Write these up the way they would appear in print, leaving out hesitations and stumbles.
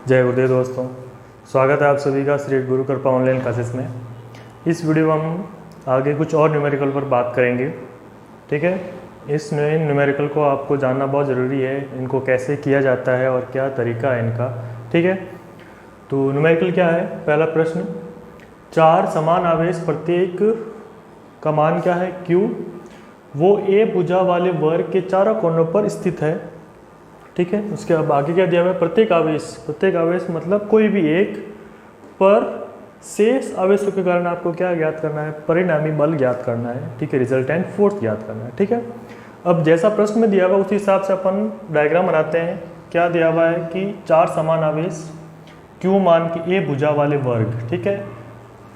जय गुरुदेव दोस्तों, स्वागत है आप सभी का श्री गुरु कृपा ऑनलाइन क्लासेस में। इस वीडियो में हम आगे कुछ और न्यूमेरिकल पर बात करेंगे। ठीक है, इस न्यूमेरिकल को आपको जानना बहुत ज़रूरी है, इनको कैसे किया जाता है और क्या तरीका है इनका। ठीक है, तो न्यूमेरिकल क्या है? पहला प्रश्न, चार समान आवेश प्रत्येक का मान क्या है? Q, वो ए भुजा वाले वर्ग के चारों कोनों पर स्थित है। ठीक है, उसके अब आगे क्या दिया हुआ है? प्रत्येक आवेश मतलब कोई भी एक पर शेष आवेशों के कारण आपको क्या ज्ञात करना है? परिणामी बल ज्ञात करना है। ठीक है, रिजल्टेंट फोर्स ज्ञात करना है। ठीक है, अब जैसा प्रश्न में दिया हुआ उसी हिसाब से अपन डायग्राम बनाते हैं। क्या दिया हुआ है कि चार समान आवेश Q मान के ए भुजा वाले वर्ग। ठीक है,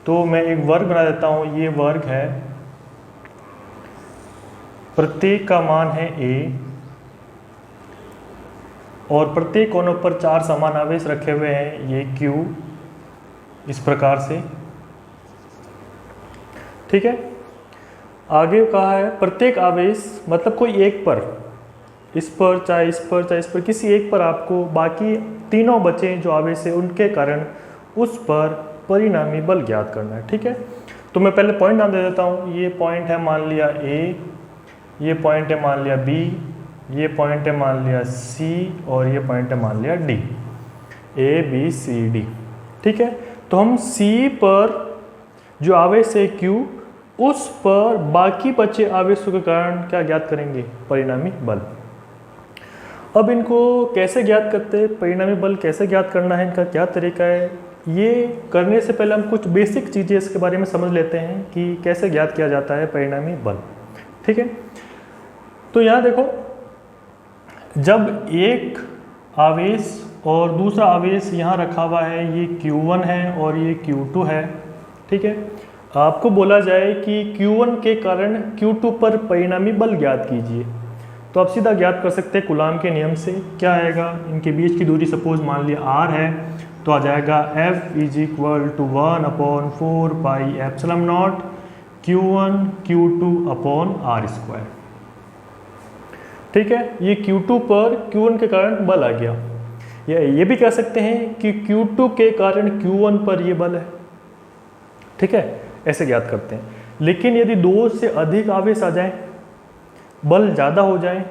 तो मैं एक वर्ग बना देता हूँ। ये वर्ग है, प्रत्येक का मान है A और प्रत्येक कोनों पर चार समान आवेश रखे हुए हैं, ये Q, इस प्रकार से। ठीक है, आगे कहा है प्रत्येक आवेश मतलब कोई एक पर, इस पर चाहे इस पर चाहे इस पर, किसी एक पर आपको बाकी तीनों बचे जो आवेश है उनके कारण उस पर परिणामी बल ज्ञात करना है। ठीक है, तो मैं पहले पॉइंट नाम दे देता हूँ। ये पॉइंट है मान लिया A, ये पॉइंट है मान लिया B, ये पॉइंट है मान लिया C और ये पॉइंट है मान लिया D, A B C D। ठीक है, तो हम C पर जो आवेश है Q, उस पर बाकी बचे आवेशों के कारण क्या ज्ञात करेंगे? परिणामी बल। अब इनको कैसे ज्ञात करते हैं? परिणामी बल कैसे ज्ञात करना है, इनका क्या तरीका है? ये करने से पहले हम कुछ बेसिक चीज़ें इसके बारे में समझ लेते हैं कि कैसे ज्ञात किया जाता है परिणामी बल। ठीक है, तो यहाँ देखो, जब एक आवेश और दूसरा आवेश यहाँ रखा हुआ है, ये Q1 है और ये Q2 है। ठीक है, आपको बोला जाए कि Q1 के कारण Q2 पर परिणामी बल ज्ञात कीजिए, तो आप सीधा ज्ञात कर सकते हैं कूलाम के नियम से। क्या आएगा? इनके बीच की दूरी सपोज मान लिया R है, तो आ जाएगा F = 1/4 pi epsilon nought Q1 Q2/R²। ठीक है, ये Q2 पर Q1 के कारण बल आ गया। ये भी कह सकते हैं कि Q2 के कारण Q1 पर ये बल है। ठीक है, ऐसे ज्ञात करते हैं। लेकिन यदि दो से अधिक आवेश आ जाए, बल ज़्यादा हो जाए,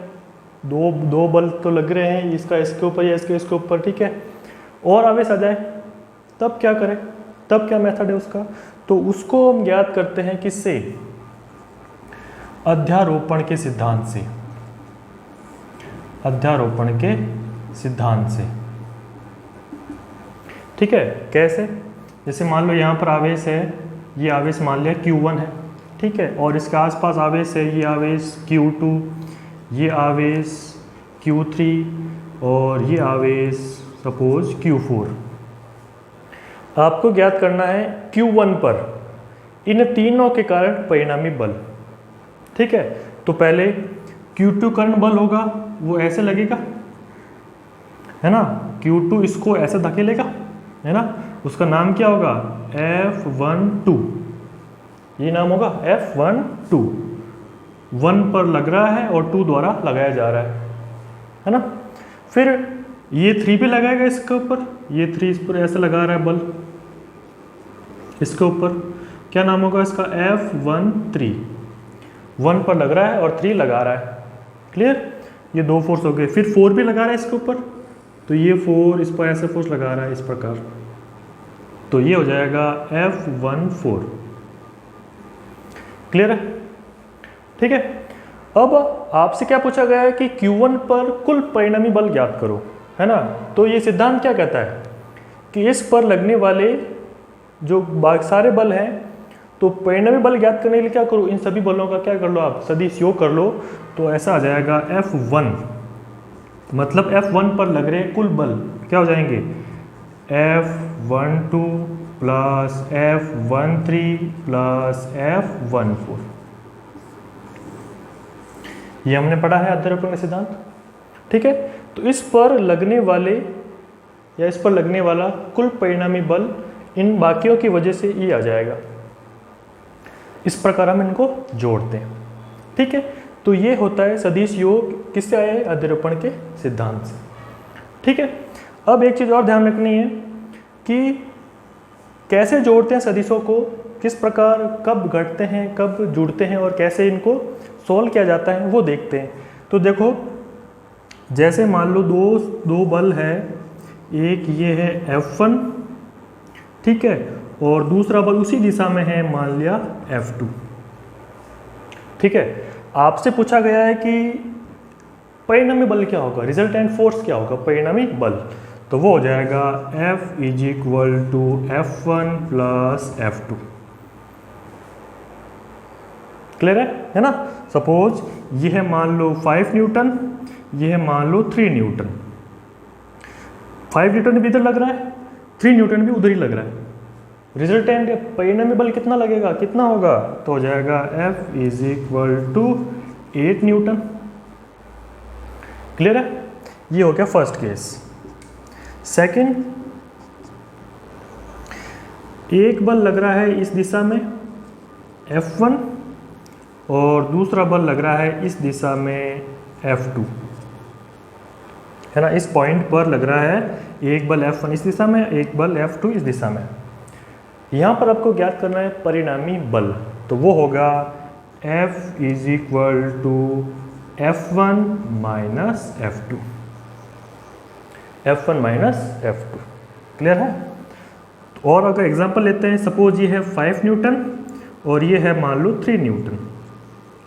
दो बल तो लग रहे हैं, इसका इसके ऊपर या इसके ऊपर, ठीक है, और आवेश आ जाए, तब क्या करें? तब क्या मेथड है उसका? तो उसको हम ज्ञात करते हैं किससे? अध्यारोपण के सिद्धांत से। अध्यारोपण के सिद्धांत से। ठीक है, कैसे? जैसे मान लो यहाँ पर आवेश है, ये आवेश मान लिया Q1 है। ठीक है, और इसके आसपास आवेश है, ये आवेश Q2, ये आवेश Q3 और ये आवेश सपोज Q4। आपको ज्ञात करना है Q1 पर इन तीनों के कारण परिणामी बल। ठीक है, तो पहले Q2 कारण बल होगा, वो ऐसे लगेगा, है ना, Q2 इसको ऐसे धकेलेगा, है ना, उसका नाम क्या होगा? F12, ये नाम होगा F12। 1 पर लग रहा है और 2 द्वारा लगाया जा रहा है ना। फिर ये 3 भी लगाएगा इसके ऊपर, ये 3 इस पर ऐसे लगा रहा है बल, इसके ऊपर क्या नाम होगा इसका? F13। 1 पर लग रहा है और 3 लगा रहा है। क्लियर? ये 2 फोर्स हो गए। फिर 4 भी लगा रहा है इसके ऊपर, तो ये 4 इस पर ऐसे फोर्स लगा रहा है इस प्रकार, तो ये हो जाएगा F14। क्लियर है? ठीक है, अब आपसे क्या पूछा गया है कि Q1 पर कुल परिणामी बल ज्ञात करो, है ना। तो ये सिद्धांत क्या कहता है कि इस पर लगने वाले जो सारे बल हैं, तो परिणामी बल ज्ञात करने के लिए क्या करो? इन सभी बलों का क्या कर लो? आप सदिश योग कर लो, तो ऐसा आ जाएगा F1, मतलब F1 पर लग रहे कुल बल क्या हो जाएंगे? F12 plus F13 plus F14। ये हमने पढ़ा है अध्यारोपण का सिद्धांत। ठीक है, तो इस पर लगने वाले या इस पर लगने वाला कुल परिणामी बल इन बाकियों की वजह से ये आ जाएगा। इस प्रकार हम इनको जोड़ते हैं। ठीक है, तो ये होता है सदिश योग, किससे आया है? अध्यारोपण के सिद्धांत से। ठीक है, अब एक चीज़ और ध्यान रखनी है कि कैसे जोड़ते हैं सदिशों को, किस प्रकार कब घटते हैं कब जुड़ते हैं और कैसे इनको सोल्व किया जाता है वो देखते हैं। तो देखो जैसे मान लो दो बल है, एक ये है F1, ठीक है, और दूसरा बल उसी दिशा में है मान लिया F2, ठीक है। आपसे पूछा गया है कि परिणामी बल क्या होगा, रिजल्टेंट फोर्स क्या होगा, परिणामी बल, तो वो हो जाएगा F is equal to F1 plus F2। Clear है ना। सपोज ये है मान लो 5 न्यूटन, ये है मान लो 3 न्यूटन। 5 न्यूटन भी इधर लग रहा है, 3 न्यूटन भी उधर ही लग रहा है। रिजल्टेंट परिणामी बल कितना लगेगा, कितना होगा, तो हो जाएगा F is equal to 8 newton. Clear है, ये हो गया फर्स्ट केस। सेकंड, एक बल लग रहा है इस दिशा में F1 और दूसरा बल लग रहा है इस दिशा में F2, है ना। इस पॉइंट पर लग रहा है एक बल F1 इस दिशा में, एक बल F2 इस दिशा में। यहाँ पर आपको ज्ञात करना है परिणामी बल, तो वो होगा F is equal to F1 minus F2, F1 minus F2। Clear है। और अगर एग्जांपल लेते हैं, सपोज ये है 5 न्यूटन और ये है मान लो 3 न्यूटन,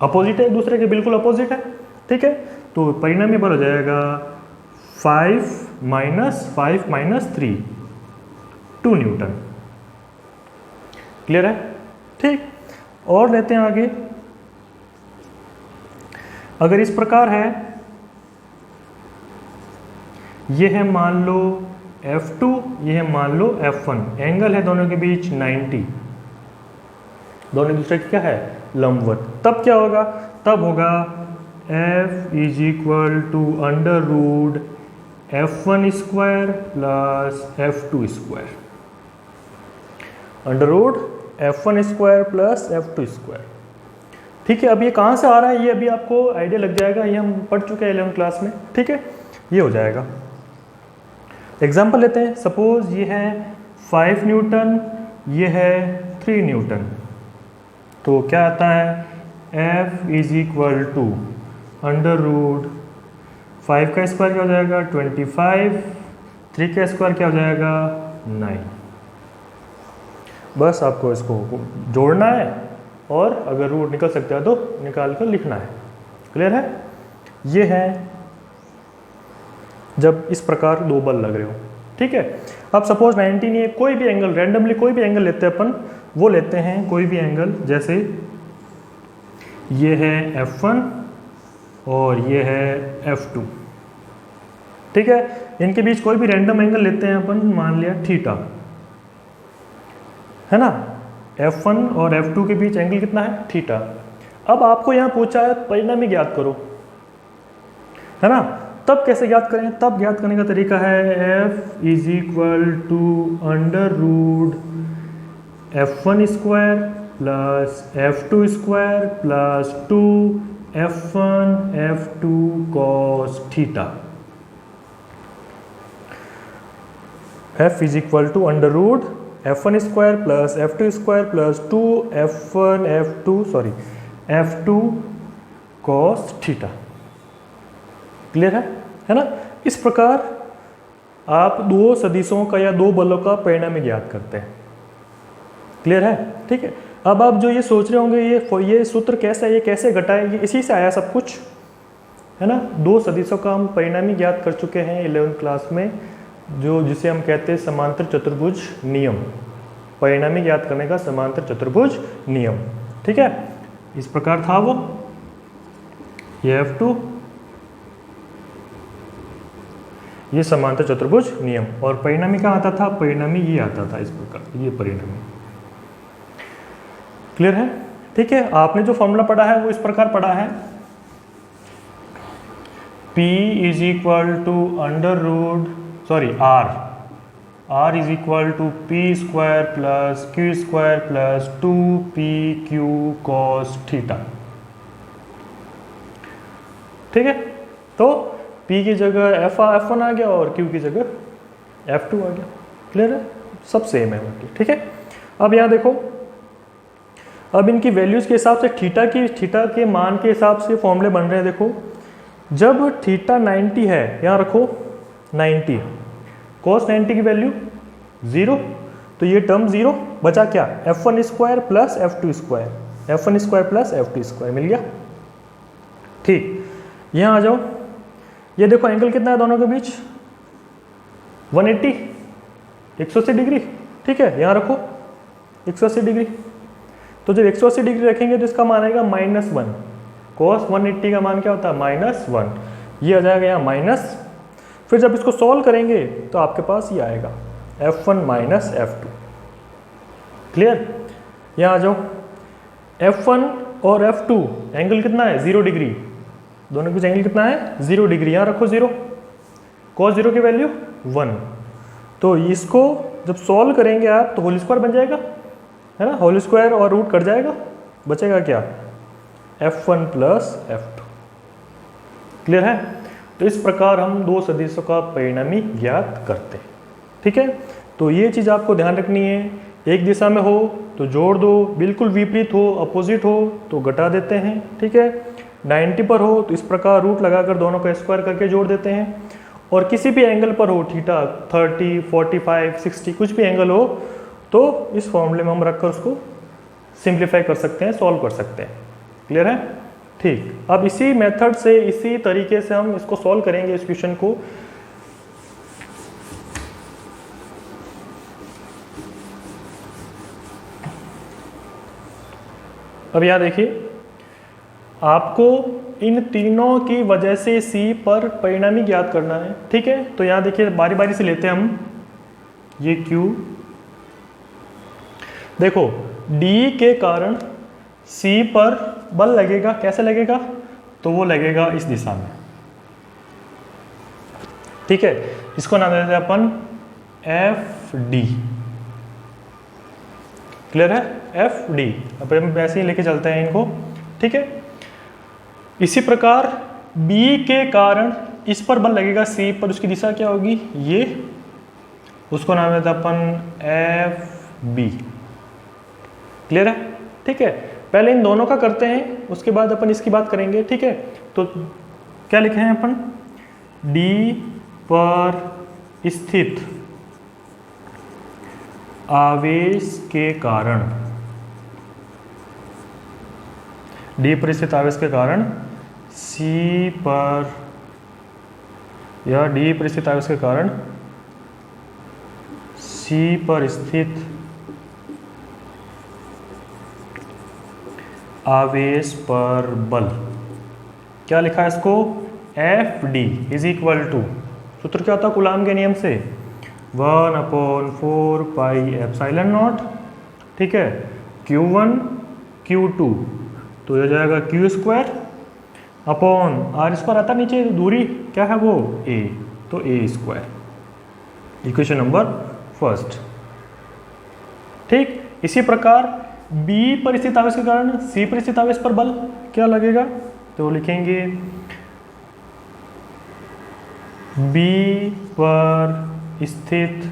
अपोजिट है एक दूसरे के, बिल्कुल अपोजिट है, ठीक है। तो परिणामी बल हो जाएगा 5 माइनस 3, 2 न्यूटन। क्लियर है, ठीक। और लेते हैं आगे, अगर इस प्रकार है, ये है मान लो F2, ये है मान लो F1, एंगल है दोनों के बीच 90, दोनों एक दूसरे की क्या है, लंबवत। तब क्या होगा, तब होगा F is equal to under root F1 square plus F2 square, under root F1 square plus F2 square. ठीक है, अब ये कहाँ से आ रहा है, ये अभी आपको आइडिया लग जाएगा, ये हम पढ़ चुके हैं 11th क्लास में, ठीक है। ये हो जाएगा। एग्जाम्पल लेते हैं, सपोज ये है 5 न्यूटन, ये है 3 न्यूटन, तो क्या आता है F is equal to under root 5 का स्क्वायर क्या हो जाएगा 25, 3 का स्क्वायर क्या हो जाएगा 9। बस आपको इसको जोड़ना है और अगर रूट निकल सकता है तो निकाल कर लिखना है। क्लियर है। ये है जब इस प्रकार दो बल लग रहे हो, ठीक है। अब सपोज 90 नहीं है, कोई भी एंगल, रैंडमली कोई भी एंगल लेते हैं अपन, वो लेते हैं कोई भी एंगल, जैसे ये है F1 और ये है F2, ठीक है। इनके बीच कोई भी रैंडम एंगल लेते हैं अपन, मान लिया थीटा, है ना। F1 और F2 के बीच एंगल कितना है, थीटा। अब आपको यहाँ पूछा है परिणामी ज्ञात करो, है ना। तब कैसे ज्ञात करें, तब ज्ञात करने का तरीका है F is equal to under root F1 square plus F2 square plus 2F1 F2 cos theta. F is equal to under root F1 square plus F2 square plus 2F1 F2 cos theta. Clear है ना। इस प्रकार आप दो सदिशों का या दो बलों का परिणामी ज्ञात करते हैं। क्लियर है, ठीक है। अब आप जो ये सोच रहे होंगे ये सूत्र कैसा है, ये कैसे घटाए, ये इसी से आया सब कुछ, है ना। दो सदिशों का हम परिणामी ज्ञात कर चुके हैं 11th क्लास में, जिसे हम कहते हैं समांतर चतुर्भुज नियम, परिणामी ज्ञात करने का समांतर चतुर्भुज नियम, ठीक है। इस प्रकार था वो, ये F2, ये समांतर चतुर्भुज नियम, और परिणामी कहाँ आता था, परिणामी ये आता था इस प्रकार, ये परिणामी। क्लियर है, ठीक है। आपने जो फॉर्मूला पढ़ा है वो इस प्रकार पढ़ा है, P is equal to under root R is equal to P square plus Q square plus 2PQ cos theta. ठीक है, तो P की जगह F1 आ गया और Q की जगह F2 आ गया। क्लियर है, सब सेम है बाकी, ठीक है। अब यहाँ देखो, अब इनकी वैल्यूज़ के हिसाब से थीटा के मान के हिसाब से फॉर्मूले बन रहे हैं। देखो जब थीटा 90 है, यहाँ रखो 90, cos 90 की वैल्यू 0, तो ये टर्म 0 बचा क्या, f1 square plus f2 square, f1 square plus f2 square मिल गया। ठीक, यहाँ आ जाओ, ये देखो एंगल कितना है दोनों के बीच, 180, 180 डिग्री, ठीक है। यहाँ रखो 180 डिग्री, तो जब 180 डिग्री रखेंगे तो इसका मान आएगा -1, cos 180 का मान क्या होता है, -1, ये आ जाएगा यहाँ माइनस। फिर जब इसको सॉल्व करेंगे तो आपके पास ये आएगा f1 माइनस f2। क्लियर, यहाँ आ जाओ, f1 और f2 एंगल कितना है, 0 डिग्री, दोनों के बीच एंगल कितना है, 0 डिग्री। यहाँ रखो 0, cos 0 की वैल्यू 1, तो इसको जब सॉल्व करेंगे आप तो होल स्क्वायर बन जाएगा, है ना, होल स्क्वायर और रूट कट जाएगा, बचेगा क्या, f1 प्लस f2। क्लियर है, तो इस प्रकार हम दो सदिशों का परिणामी ज्ञात करते हैं, ठीक है। तो ये चीज़ आपको ध्यान रखनी है, एक दिशा में हो तो जोड़ दो, बिल्कुल विपरीत हो, अपोजिट हो तो घटा देते हैं, ठीक है। 90 पर हो तो इस प्रकार रूट लगाकर दोनों का स्क्वायर करके जोड़ देते हैं, और किसी भी एंगल पर हो, थीटा 30, 45, 60 कुछ भी एंगल हो, तो इस फॉर्मूले में हम रखकर उसको सिंप्लीफाई कर सकते हैं, सॉल्व कर सकते हैं। क्लियर है, ठीक। अब इसी मेथड से, इसी तरीके से हम इसको सॉल्व करेंगे इस क्वेश्चन को। अब यहाँ देखिए, आपको इन तीनों की वजह से C पर परिणामी ज्ञात करना है, ठीक है। तो यहाँ देखिए बारी बारी से लेते हैं हम, ये Q, देखो D के कारण C पर बल लगेगा, कैसे लगेगा, तो वो लगेगा इस दिशा में, ठीक है। इसको नाम देते हैं अपन FD। क्लियर है, FD। अब हम वैसे ही लेके चलते हैं इनको, ठीक है। इसी प्रकार B के कारण इस पर बल लगेगा C पर, उसकी दिशा क्या होगी, ये, उसको नाम देते हैं अपन FB। क्लियर है, ठीक है। पहले इन दोनों का करते हैं, उसके बाद अपन इसकी बात करेंगे, ठीक है। तो क्या लिखे हैं अपन, D पर स्थित आवेश के कारण, D पर स्थित आवेश के कारण C पर, या D पर स्थित आवेश के कारण C पर स्थित आवेश पर बल, क्या लिखा है इसको, FD इज इक्वल टू, सूत्र क्या होता है कूलाम के नियम से, 1/4 पाई एप्सिलॉन नॉट, ठीक है, Q1 Q2, तो ये जाएगा Q square upon R square आता नीचे, दूरी क्या है वो A, तो A square. Equation number first, ठीक। इसी प्रकार B पर स्थित आवेश के कारण C पर स्थित आवेश पर बल क्या लगेगा, तो लिखेंगे B पर स्थित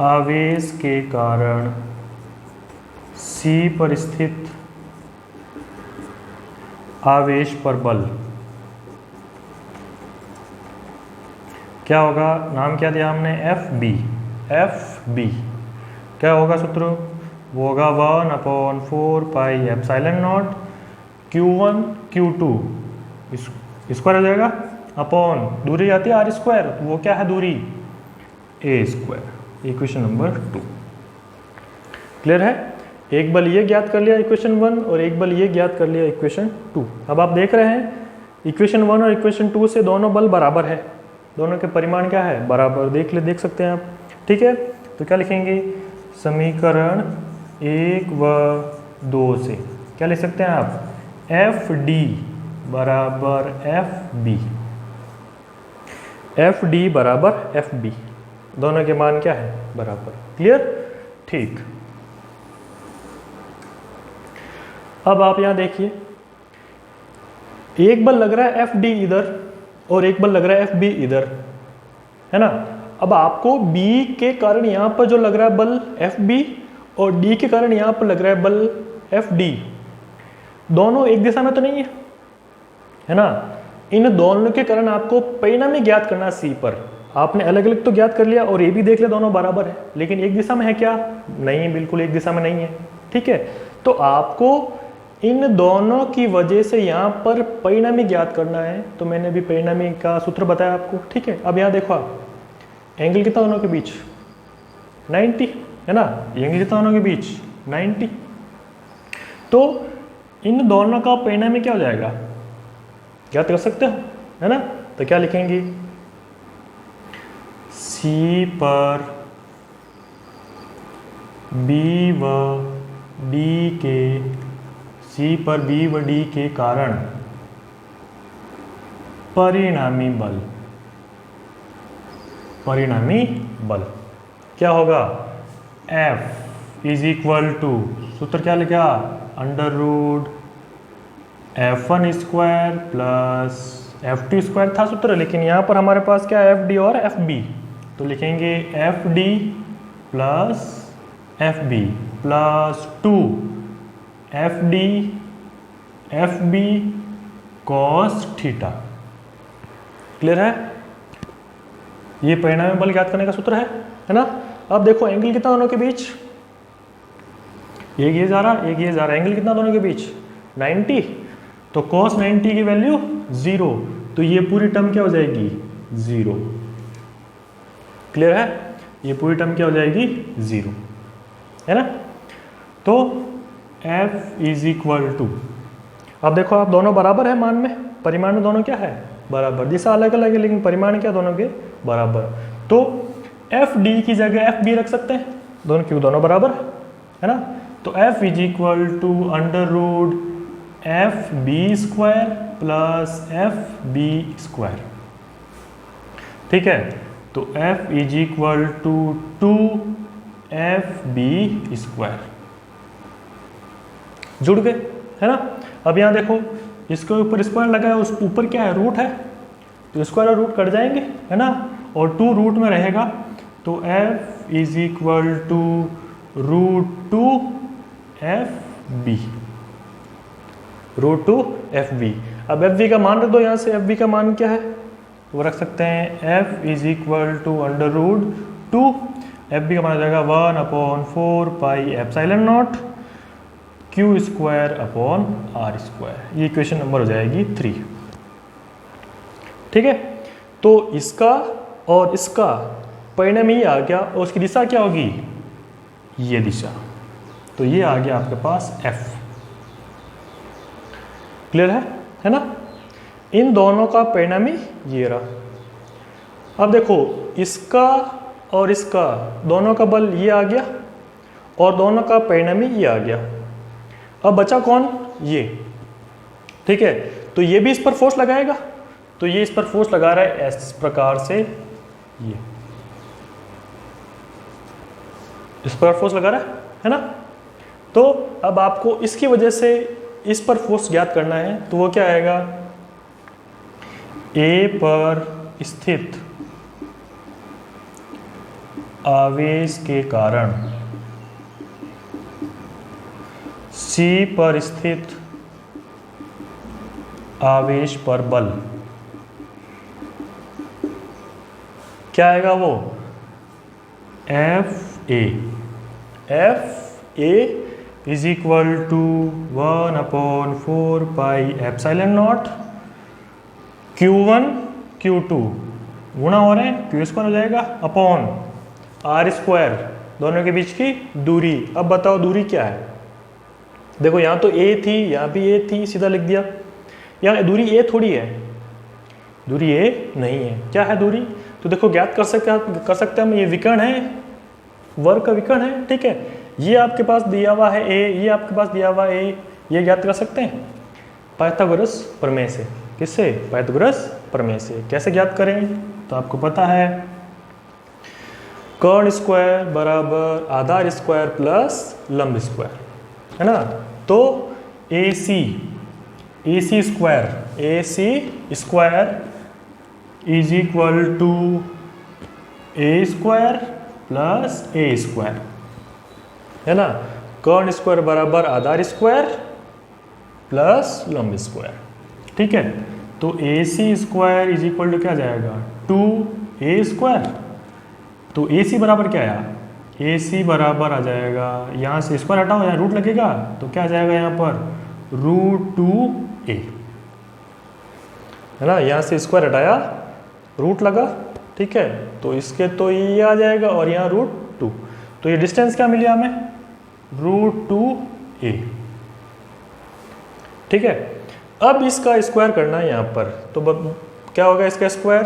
आवेश के कारण C पर स्थित आवेश पर बल क्या होगा, नाम क्या दिया हमने, FB। क्या होगा सूत्र, वो होगा 1/4 pi epsilon nought Q1 Q2 square हो जाएगा, अपॉन दूरी आती है R स्क्वायर, वो क्या है दूरी, A square. Equation number 2। Clear है, एक बल ये ज्ञात कर लिया इक्वेशन 1, और एक बल ये ज्ञात कर लिया इक्वेशन 2। अब आप देख रहे हैं इक्वेशन 1 और इक्वेशन 2 से दोनों बल बराबर है, दोनों के परिमाण क्या है, बराबर, देख सकते हैं आप, ठीक है। तो क्या लिखेंगे, समीकरण 1 व 2 से क्या लिख सकते हैं आप, FD बराबर FB, FD बराबर FB, दोनों के मान क्या है, बराबर। क्लियर, ठीक। अब आप यहां देखिए, एक बल लग रहा है FD इधर, और एक बल लग रहा है एफ बी इधर, है ना। अब आपको बी के कारण यहाँ पर जो लग रहा है बल एफ बी और डी के कारण यहाँ पर लग रहा है बल एफ डी, दोनों एक दिशा में तो नहीं है ना। इन दोनों के कारण आपको परिणामी ज्ञात करना सी पर। आपने अलग अलग तो ज्ञात कर लिया और ये भी देख लिया दोनों बराबर है, लेकिन एक दिशा में है क्या? नहीं, बिल्कुल एक दिशा में नहीं है। ठीक है, तो आपको इन दोनों की वजह से यहाँ पर परिणामी ज्ञात करना है। तो मैंने अभी परिणामी का सूत्र बताया आपको। ठीक है, अब यहाँ देखो आप, एंगल कितना दोनों के बीच? 90, है ना। एंगल कितना दोनों के बीच? 90। तो इन दोनों का परिणामी क्या हो जाएगा? ज्ञात कर सकते हो, है ना। तो क्या लिखेंगे? सी पर बी व डी के, सी पर बी व डी के कारण परिणामी बल, परिणामी बल क्या होगा? F इज इक्वल टू, सूत्र क्या लिखा? Under root F1 square plus F2 square था सूत्र, लेकिन यहाँ पर हमारे पास क्या है? FD और FB। तो लिखेंगे FD plus FB plus 2 FD FB cos theta. Clear है? ये परिणामी बल ज्ञात करने का सूत्र है ना। अब देखो एंगल कितना दोनों के बीच? एक ये जा रहा, एक ये जा रहा। एंगल कितना दोनों के बीच? 90। तो cos 90 की वैल्यू 0, तो ये पूरी टर्म क्या हो जाएगी? 0। क्लियर है? ये पूरी टर्म क्या हो जाएगी? 0, है ना। तो F इज इक्वल टू, अब देखो आप दोनों बराबर है मान में, परिमाण में दोनों क्या है? बराबर। दिशा अलग अलग है लेकिन परिमाण क्या दोनों के? बराबर। तो एफ डी की जगह एफ बी रख सकते हैं दोनों, क्योंकि दोनों बराबर है ना। तो F is equal to under root F B square plus F B square. ठीक है, तो F is equal to 2FB square. जुड़ गए, है ना। अब यहाँ देखो, इसके ऊपर स्क्वायर लगा है, उस ऊपर क्या है? रूट है, तो स्क्वायर और रूट कट जाएंगे, है ना। और 2 रूट में रहेगा, तो F is equal to root 2FB, root 2FB। अब FB का मान रख दो यहाँ से। FB का मान क्या है? वो रख सकते हैं F is equal to under root 2, FB का मान हो जाएगा 1/4 pi epsilon not Q square upon R square. ये इक्वेशन नंबर हो जाएगी 3। ठीक है, तो इसका और इसका परिणाम ये आ गया, और उसकी दिशा क्या होगी? ये दिशा। तो ये आ गया आपके पास F। क्लियर है ना। इन दोनों का परिणामी ये रहा। अब देखो, इसका और इसका दोनों का बल ये आ गया और दोनों का परिणामी ये आ गया। अब बचा कौन? ये। ठीक है, तो ये भी इस पर फोर्स लगाएगा, तो ये इस पर फोर्स लगा रहा है इस प्रकार से, ये इस पर फोर्स लगा रहा है ना। तो अब आपको इसकी वजह से इस पर फोर्स ज्ञात करना है, तो वो क्या आएगा? A पर स्थित आवेश के कारण C पर स्थित आवेश पर बल क्या आएगा? वो FA is equal to 1/4 pi epsilon nought Q1 Q2 गुणा हो रहे हैं, Q स्क्वायर हो जाएगा अपॉन R स्क्वायर, दोनों के बीच की दूरी। अब बताओ दूरी क्या है? देखो यहाँ तो A थी, यहाँ भी A थी, सीधा लिख दिया। यहाँ दूरी A थोड़ी है, दूरी A नहीं है। क्या है दूरी? तो देखो ज्ञात कर सकते हैं हम। ये विकर्ण है, वर्ग का विकर्ण है। ठीक है, ये आपके पास दिया हुआ है A, ये आपके पास दिया हुआ A, ये ज्ञात कर सकते हैं पाइथागोरस प्रमेय से। किससे? पाइथागोरस प्रमेय से। कैसे ज्ञात करें? तो आपको पता है कर्ण स्क्वायर बराबर आधार स्क्वायर प्लस लंब स्क्वायर, है ना। तो AC square is equal to a square plus a square, है ना। कर्ण स्क्वायर बराबर आधार स्क्वायर प्लस लंब स्क्वायर, ठीक है। तो A C square is equal to क्या जाएगा, 2a स्क्वायर। तो ए सी बराबर क्या आया, ए सी बराबर आ जाएगा, यहाँ से स्क्वायर हटाओ, यहाँ रूट लगेगा तो क्या आ जाएगा यहाँ पर √2a, है ना। यहाँ से स्क्वायर हटाया, रूट लगा, ठीक है। तो इसके तो ये आ जाएगा और यहाँ √2, तो ये डिस्टेंस क्या मिली हमें, √2a, ठीक है। अब इसका स्क्वायर करना है यहाँ पर, तो क्या होगा इसका स्क्वायर,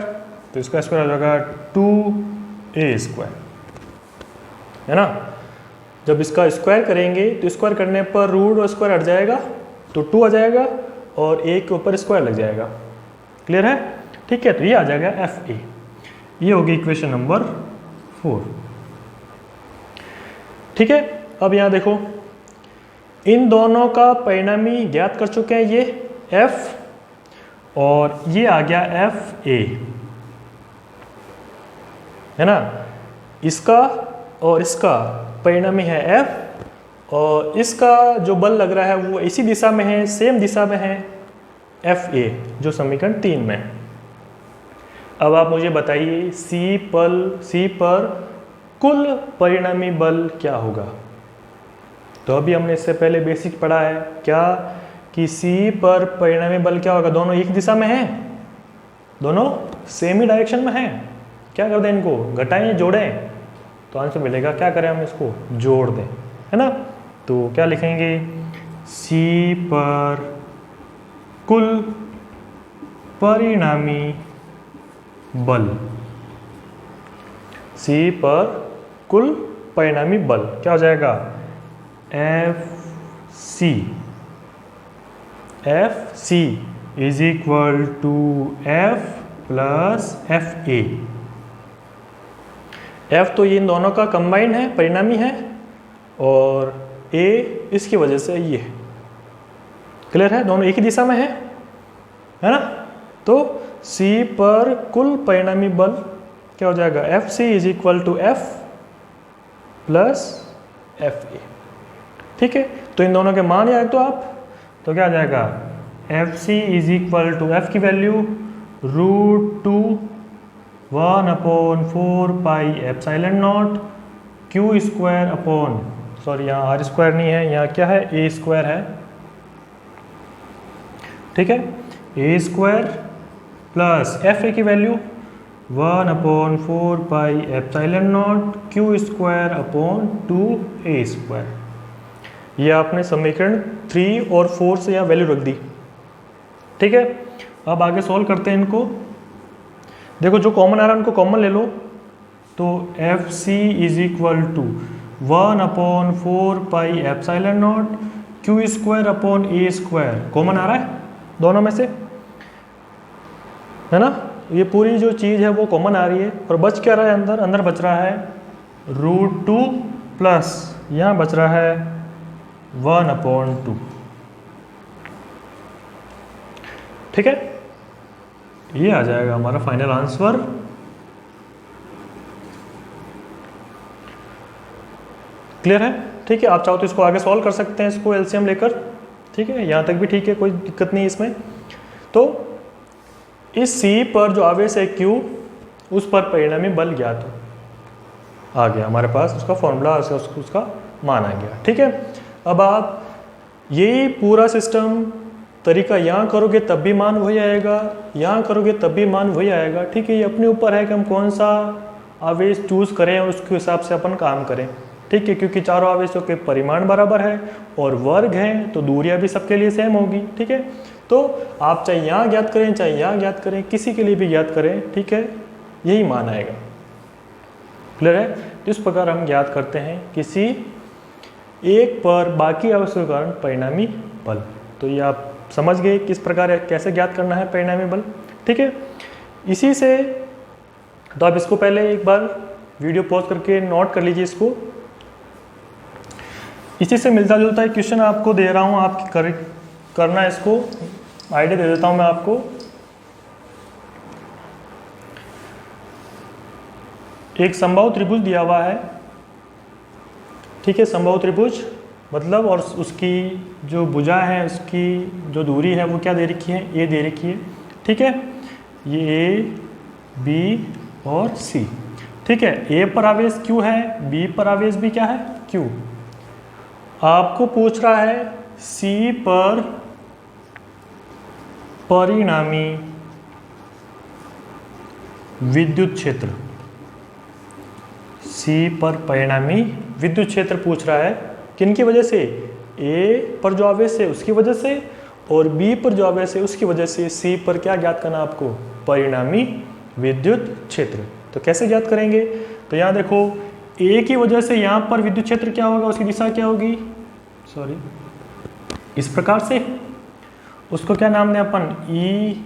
तो इसका स्क्वायर हो जाएगा 2a स्क्वायर, है ना। जब इसका स्क्वायर करेंगे तो स्क्वायर करने पर रूट और स्क्वायर हट जाएगा तो 2 आ जाएगा और a के ऊपर स्क्वायर लग जाएगा, क्लियर है, ठीक है। तो ये आ जाएगा FA, ये होगी इक्वेशन नंबर 4, ठीक है। अब यहाँ देखो, इन दोनों का परिणामी ज्ञात कर चुके हैं, ये F और ये आ गया FA, है ना। इसका और इसका परिणामी है F और इसका जो बल लग रहा है वो इसी दिशा में है, सेम दिशा में है, FA, जो समीकरण 3 में है। अब आप मुझे बताइए C पर कुल परिणामी बल क्या होगा। तो अभी हमने इससे पहले बेसिक पढ़ा है क्या, कि C पर परिणामी बल क्या होगा, दोनों एक दिशा में हैं, दोनों सेम ही डायरेक्शन में हैं। क्या कर दें, इनको घटाएं जोड़ें तो आंसर मिलेगा, क्या करें हम इसको जोड़ दें, है ना। तो क्या लिखेंगे, C पर कुल परिणामी बल, C पर कुल परिणामी बल क्या हो जाएगा, FC is equal to F plus FA। F तो ये इन दोनों का कंबाइंड है, परिणामी है, और A इसकी वजह से ये, क्लियर है, दोनों एक ही दिशा में है ना। तो C पर कुल परिणामी बल क्या हो जाएगा, FC is equal to F plus FA, ठीक है। तो इन दोनों के मान याद तो आप, तो क्या आ जाएगा, FC is equal to F की value √2 1/4 pi epsilon not Q square upon, sorry यहाँ R स्क्वायर नहीं है, यहाँ क्या है, A स्क्वायर है, ठीक है। A स्क्वायर प्लस FA की value 1/4 pi epsilon not Q square upon 2A square. ये आपने समीकरण 3 और 4 से यहाँ वैल्यू रख दी, ठीक है। अब आगे सॉल्व करते हैं इनको। देखो जो कॉमन आ रहा है उनको कॉमन ले लो, तो FC is equal to 1/4 pi epsilon not Q square upon A square, common आ रहा है दोनों में से, है ना। ये पूरी जो चीज़ है वो कॉमन आ रही है, और बच क्या रहा है, अंदर बच रहा है √2 प्लस यहाँ बच रहा है 1/2, ठीक है। ये आ जाएगा हमारा फाइनल आंसर। क्लियर है, ठीक है। आप चाहो तो इसको आगे सॉल्व कर सकते हैं, इसको एलसीएम लेकर, ठीक है, यहाँ तक भी ठीक है, कोई दिक्कत नहीं इसमें। तो इस C पर जो आवेश है Q, उस पर परिणामी बल ज्ञात हो, आ गया हमारे पास उसका फॉर्मूला, उसका मान आ गया, ठीक है। अब आप यही पूरा सिस्टम तरीका यहाँ करोगे तब भी मान वही आएगा, यहाँ करोगे तब भी मान वही आएगा, ठीक है। ये अपने ऊपर है कि हम कौन सा आवेश चूज करें, उसके हिसाब से अपन काम करें, ठीक है। क्योंकि चारों आवेशों के परिमाण बराबर है और वर्ग हैं तो दूरियां भी सबके लिए सेम होगी, ठीक है। तो आप चाहे यहाँ ज्ञात करें चाहे यहाँ ज्ञात करें, किसी के लिए भी ज्ञात करें, ठीक है, यही मान आएगा, क्लियर है। तो इस प्रकार हम ज्ञात करते हैं किसी एक पर बाकी आवेशों के कारण परिणामी बल। तो ये आप समझ गए किस प्रकार कैसे ज्ञात करना है परिणामी बल, ठीक है। इसी से तो आप इसको पहले एक बार वीडियो पॉज करके नोट कर लीजिए इसको। इसी से मिलता जुलता एक क्वेश्चन आपको दे रहा हूँ, आप करना है इसको, आइडिया दे देता हूँ मैं आपको। एक समबाहु त्रिभुज दिया हुआ है, ठीक है। समबाहु त्रिभुज मतलब, और उसकी जो भुजा है, उसकी जो दूरी है वो क्या दे रखी है, ए दे रखी है, ठीक है। ये ए, बी और सी, ठीक है। ए पर आवेश क्यू है, बी पर आवेश भी क्या है, क्यू। आपको पूछ रहा है सी पर परिणामी विद्युत क्षेत्र, सी पर परिणामी विद्युत क्षेत्र पूछ रहा है किन की वजह से, ए पर जो आवेश है उसकी वजह से, और बी पर जो आवेश है उसकी वजह से। सी पर क्या ज्ञात करना आपको, परिणामी विद्युत क्षेत्र। तो कैसे ज्ञात करेंगे, तो यहाँ देखो ए की वजह से यहाँ पर विद्युत क्षेत्र क्या होगा, उसकी दिशा क्या होगी, सॉरी, इस प्रकार से। उसको क्या नाम दें अपन, ई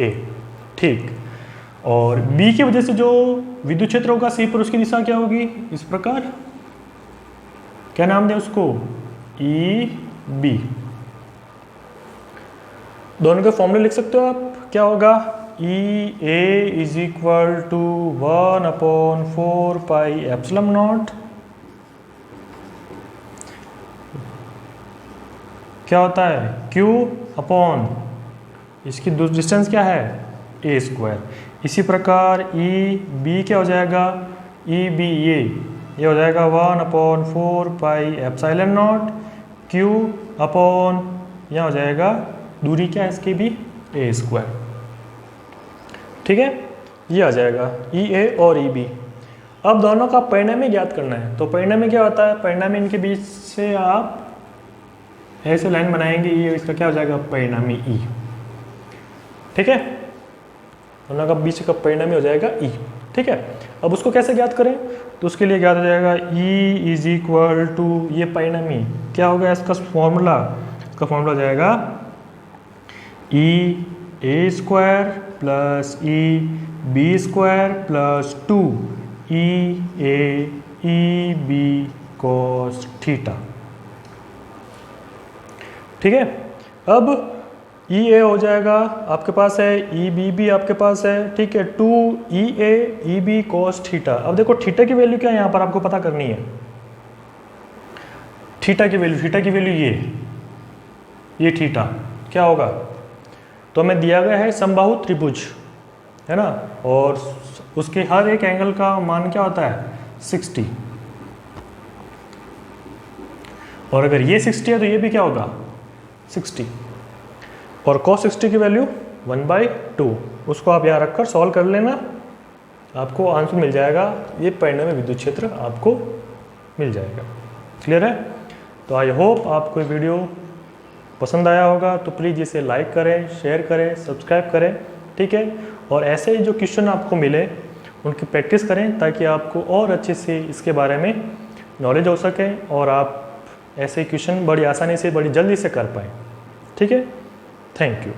ए, ठीक। और बी की वजह से जो विद्युत क्षेत्र होगा सी पर, उसकी दिशा क्या होगी, इस प्रकार। क्या नाम दें उसको, ई बी। दोनों के फॉर्मूले लिख सकते हो आप, क्या होगा, E A is equal to 1/4 pi epsilon not, क्या होता है, क्यू अपॉन इसकी डिस्टेंस क्या है, ए स्क्वायर। इसी प्रकार ई बी क्या हो जाएगा, ई बी ये हो जाएगा 1/4 pi epsilon not Q upon, यहाँ हो जाएगा दूरी क्या है इसकी भी, ए स्क्वायर, ठीक है। ये आ जाएगा ई ए और ई बी। अब दोनों का परिणामी ज्ञात करना है, तो परिणामी क्या होता है, परिणामी इनके बीच से आप ऐसे लाइन बनाएंगे, ये इसका क्या हो जाएगा, परिणामी ई, ठीक है। दोनों का बीच का परिणामी हो जाएगा ई, ठीक है। अब उसको कैसे ज्ञात करें, तो उसके लिए ज्ञात हो जाएगा ई इज इक्वल टू, ये परिणामी क्या होगा, इसका फॉर्मूला हो जाएगा E A square plus E B square plus 2 E A E B cos theta, ठीक है। अब ई ए हो जाएगा आपके पास है, ई बी भी आपके पास है, ठीक है। 2 E A E B cos theta. अब देखो थीटा की वैल्यू क्या है यहाँ पर आपको पता करनी है, थीटा की वैल्यू ये थीटा क्या होगा, तो हमें दिया गया है समबाहु त्रिभुज, है ना, और उसके हर एक एंगल का मान क्या होता है, 60, और अगर ये 60 है तो ये भी क्या होगा, 60, और cos 60 की वैल्यू 1/2। उसको आप यहाँ रखकर सॉल्व कर लेना, आपको आंसर मिल जाएगा, ये परिणामी विद्युत क्षेत्र आपको मिल जाएगा। क्लियर है। तो आई होप आपको ये वीडियो पसंद आया होगा, तो प्लीज़ इसे लाइक करें, शेयर करें, सब्सक्राइब करें, ठीक है। और ऐसे जो क्वेश्चन आपको मिले उनकी प्रैक्टिस करें, ताकि आपको और अच्छे से इसके बारे में नॉलेज हो सके और आप ऐसे क्वेश्चन बड़ी आसानी से, बड़ी जल्दी से कर पाएँ, ठीक है। Thank you.